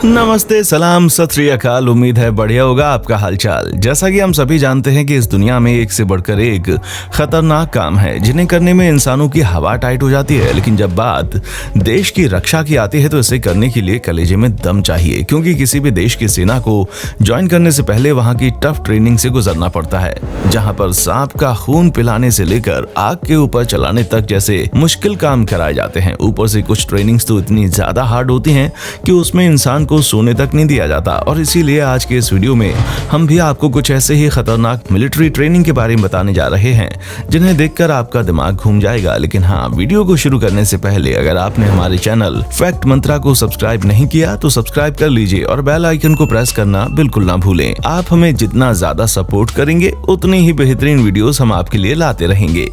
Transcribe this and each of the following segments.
नमस्ते, सलाम, सत श्री अकाल। उम्मीद है बढ़िया होगा आपका हालचाल। जैसा कि हम सभी जानते हैं कि इस दुनिया में एक से बढ़कर एक खतरनाक काम है जिन्हें करने में इंसानों की हवा टाइट हो जाती है। लेकिन जब बात देश की रक्षा की आती है तो इसे करने के लिए कलेजे में दम चाहिए, क्योंकि किसी भी देश की सेना को ज्वाइन करने से पहले वहां की टफ ट्रेनिंग से गुजरना पड़ता है, जहां पर सांप का खून पिलाने से लेकर आग के ऊपर चलाने तक जैसे मुश्किल काम कराए जाते हैं। ऊपर से कुछ ट्रेनिंग्स तो इतनी ज्यादा हार्ड होती हैं कि उसमें इंसान को सोने तक नहीं दिया जाता। और इसीलिए आज के इस वीडियो में हम भी आपको कुछ ऐसे ही खतरनाक मिलिट्री ट्रेनिंग के बारे में बताने जा रहे हैं जिन्हें देखकर आपका दिमाग घूम जाएगा। लेकिन हाँ, वीडियो को शुरू करने से पहले अगर आपने हमारे चैनल फैक्ट मंत्रा को सब्सक्राइब नहीं किया तो सब्सक्राइब कर लीजिए और बेल आइकन को प्रेस करना बिल्कुल ना भूलें। आप हमें जितना ज्यादा सपोर्ट करेंगे उतनी ही बेहतरीन वीडियोस हम आपके लिए लाते रहेंगे।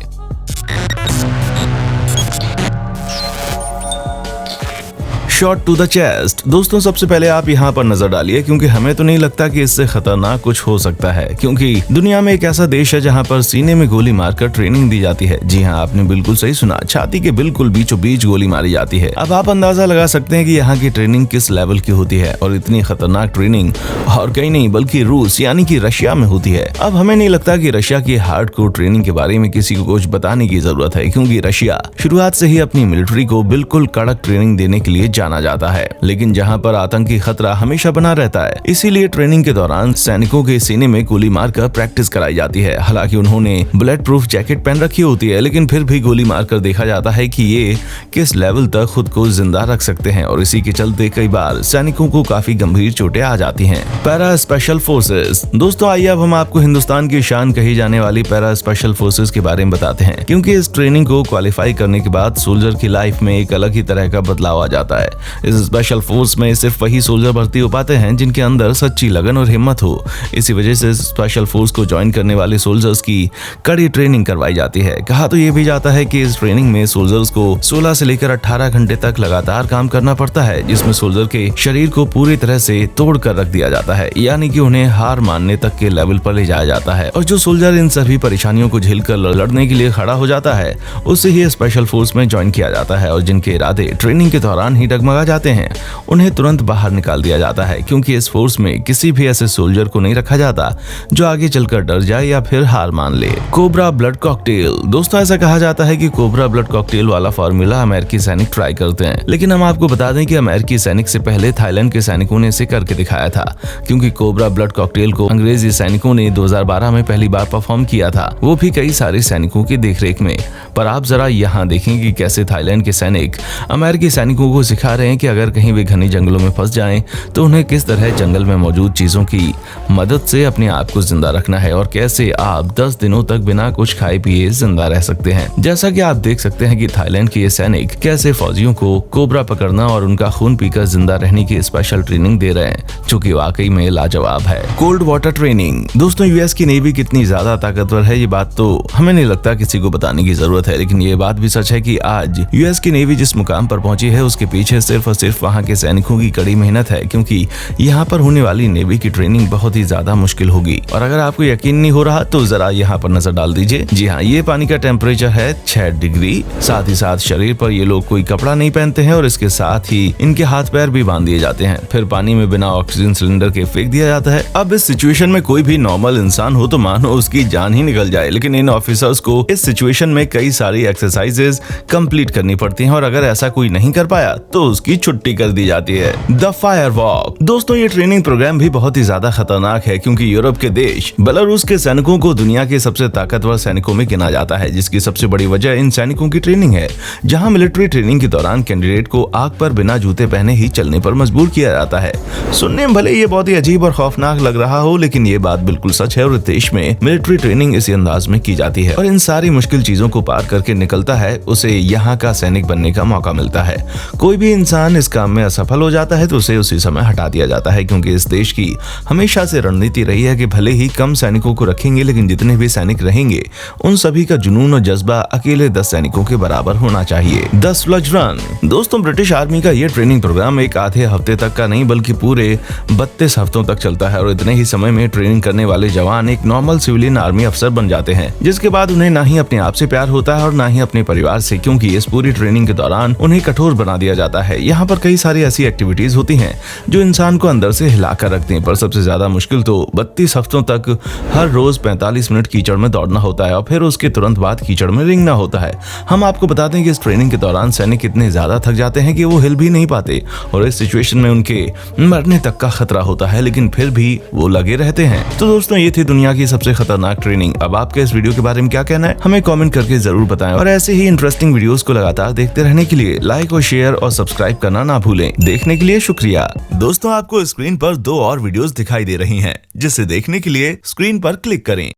Shot to the chest. दोस्तों, सबसे पहले आप यहाँ पर नजर डालिए, क्योंकि हमें तो नहीं लगता कि इससे खतरनाक कुछ हो सकता है, क्योंकि दुनिया में एक ऐसा देश है जहाँ पर सीने में गोली मारकर ट्रेनिंग दी जाती है। जी हाँ, आपने बिल्कुल सही सुना, छाती के बिल्कुल बीचों बीच गोली मारी जाती है। अब आप अंदाजा लगा सकते हैं कि यहाँ की ट्रेनिंग किस लेवल की होती है। और इतनी खतरनाक ट्रेनिंग और कहीं नहीं बल्कि रूस यानी कि रशिया में होती है। अब हमें नहीं लगता कि रशिया की हार्डकोर ट्रेनिंग के बारे में किसी को कुछ बताने की जरूरत है, क्योंकि रशिया शुरुआत से ही अपनी मिलिट्री को बिल्कुल कड़क ट्रेनिंग देने के लिए जाना जाता है। लेकिन जहां पर आतंकी खतरा हमेशा बना रहता है, इसीलिए ट्रेनिंग के दौरान सैनिकों के सीने में गोली मारकर प्रैक्टिस कराई जाती है। हालांकि उन्होंने बुलेट प्रूफ जैकेट पहन रखी होती है, लेकिन फिर भी गोली मारकर देखा जाता है कि ये किस लेवल तक खुद को जिंदा रख सकते हैं। और इसी के चलते कई बार सैनिकों को काफी गंभीर चोटें आ जाती हैं। Para special forces. दोस्तों, आइए अब हम आपको हिंदुस्तान की शान कही जाने वाली पैरा स्पेशल फोर्सेस के बारे में बताते हैं, क्योंकि इस ट्रेनिंग को क्वालिफाई करने के बाद सोल्जर की लाइफ में एक अलग ही तरह का बदलाव आ जाता है। इस स्पेशल फोर्स में सिर्फ वही सोल्जर भर्ती हो पाते हैं जिनके अंदर सच्ची लगन और हिम्मत हो। इसी वजह से स्पेशल फोर्स को ज्वाइन करने वाले सोल्जर्स की कड़ी ट्रेनिंग करवाई जाती है। कहा तो ये भी जाता है कि इस ट्रेनिंग में सोल्जर्स को 16 से लेकर 18 घंटे तक लगातार काम करना पड़ता है, जिसमें सोल्जर के शरीर को पूरी तरह से तोड़ कर रख दिया जाता है, यानी कि उन्हें हार मानने तक के लेवल पर ले जाया जाता है। और जो सोल्जर इन सभी परेशानियों को झेलकर लड़ने के लिए खड़ा हो जाता है, उसे ही स्पेशल फोर्स में ज्वाइन किया जाता है। और जिनके इरादे ट्रेनिंग के दौरान ही डगमगा जाते हैं उन्हें तुरंत बाहर निकाल दिया जाता है, क्योंकि इस फोर्स में किसी भी ऐसे सोल्जर को नहीं रखा जाता जो आगे चलकर डर जाए या फिर हार मान ले। Cobra blood cocktail. दोस्तों, ऐसा कहा जाता है कि कोबरा ब्लड कॉकटेल वाला फार्मूला अमेरिकी सैनिक ट्राई करते हैं, लेकिन हम आपको बता दें कि अमेरिकी सैनिक से पहले थाईलैंड के सैनिकों ने इसे करके दिखाया था, क्योंकि कोबरा ब्लड कॉकटेल को अंग्रेजी सैनिकों ने 2012 में पहली बार परफॉर्म किया था, वो भी कई सारे सैनिकों की देखरेख में। पर आप जरा यहाँ देखें कि कैसे थाईलैंड के सैनिक अमेरिकी सैनिकों को सिखा रहे हैं कि अगर कहीं वे घनी जंगलों में फंस जाएं तो उन्हें किस तरह जंगल में मौजूद चीजों की मदद से अपने आप को जिंदा रखना है, और कैसे आप 10 दिनों तक बिना कुछ खाए पिए जिंदा रह सकते हैं। जैसा कि आप देख सकते हैं कि थाईलैंड के ये सैनिक कैसे फौजियों को कोबरा पकड़ना और उनका खून पीकर जिंदा रहने की स्पेशल ट्रेनिंग दे रहे हैं, जो कि वाकई में लाजवाब है। Cold water training. दोस्तों, यूएस की नेवी कितनी ज्यादा ताकतवर है ये बात तो हमें नहीं लगता किसी को बताने की जरूरत है, लेकिन ये बात भी सच है कि आज यूएस की नेवी जिस मुकाम पर पहुंची है उसके पीछे सिर्फ और सिर्फ वहाँ के सैनिकों की कड़ी मेहनत है, क्योंकि यहाँ पर होने वाली नेवी की ट्रेनिंग बहुत ही ज्यादा मुश्किल होगी। और अगर आपको यकीन नहीं हो रहा तो जरा यहाँ पर नजर डाल दीजिए। जी हाँ, ये पानी का टेम्परेचर है 6 डिग्री। साथ ही साथ शरीर पर ये लोग कोई कपड़ा नहीं पहनते हैं और इसके साथ ही इनके हाथ पैर भी बांध दिए जाते हैं। फिर पानी में बिना ऑक्सीजन सिलेंडर के फेंक दिया जाता है। अब इस सिचुएशन में कोई भी नॉर्मल इंसान हो तो मानो उसकी जान ही निकल जाए, लेकिन इन ऑफिसर्स को इस सिचुएशन में कई सारी एक्सरसाइजेज कंप्लीट करनी पड़ती हैं, और अगर ऐसा कोई नहीं कर पाया तो उसकी छुट्टी कर दी जाती है। The fire walk. दोस्तों, ये ट्रेनिंग प्रोग्राम भी बहुत ही ज्यादा खतरनाक है, क्योंकि यूरोप के देश बेलारूस के सैनिकों को दुनिया के सबसे ताकतवर सैनिकों में गिना जाता है, जिसकी सबसे बड़ी वजह इन सैनिकों की ट्रेनिंग है, जहां मिलिट्री ट्रेनिंग के दौरान कैंडिडेट को आग पर बिना जूते पहने ही चलने पर मजबूर किया जाता है। सुनने में भले ये बहुत ही अजीब और खौफनाक लग रहा हो, लेकिन ये बात बिल्कुल सच है। और देश में मिलिट्री ट्रेनिंग इसी अंदाज में की जाती है, और इन सारी मुश्किल चीजों को पार करके निकलता है उसे यहाँ का सैनिक बनने का मौका मिलता है। कोई भी इंसान इस काम में असफल हो जाता है तो उसे उसी समय हटा दिया जाता है, क्योंकि इस देश की हमेशा से रणनीति रही है कि भले ही कम सैनिकों को रखेंगे, लेकिन जितने भी सैनिक रहेंगे उन सभी का जुनून और जज्बा अकेले 10 सैनिकों के बराबर होना चाहिए। 10 स्लज रन। दोस्तों, ब्रिटिश आर्मी का ये ट्रेनिंग प्रोग्राम एक आधे हफ्ते तक का नहीं बल्कि पूरे 32 हफ्तों तक चलता है, और इतने ही समय में ट्रेनिंग करने वाले जवान एक नॉर्मल सिविलियन आर्मी अफसर बन जाते हैं, जिसके बाद उन्हें ना ही अपने आप से प्यार होता होता है और ना ही अपने परिवार से, क्योंकि इस पूरी ट्रेनिंग के दौरान उन्हें कठोर बना दिया जाता है। यहाँ पर कई सारी ऐसी एक्टिविटीज होती हैं जो इंसान को अंदर से हिलाकर रखती हैं, पर सबसे ज्यादा मुश्किल तो 32 हफ्तों तक हर रोज 45 मिनट कीचड़ में दौड़ना होता है और फिर उसके तुरंत बाद कीचड़ में रेंगना होता है। हम आपको बता दें कि इस ट्रेनिंग के दौरान सैनिक इतने ज्यादा थक जाते हैं कि वो हिल भी नहीं पाते और इस सिचुएशन में उनके मरने तक का खतरा होता है, लेकिन फिर भी वो लगे रहते हैं। तो दोस्तों, ये थी दुनिया की सबसे खतरनाक ट्रेनिंग। अब आपके इस वीडियो के बारे में क्या कहना है, हमें कमेंट करके जरूर बताएं और ऐसे ही इंटरेस्टिंग वीडियोस को लगातार देखते रहने के लिए लाइक और शेयर और सब्सक्राइब करना ना भूलें। देखने के लिए शुक्रिया। दोस्तों, आपको स्क्रीन पर 2 और वीडियोस दिखाई दे रही हैं, जिसे देखने के लिए स्क्रीन पर क्लिक करें।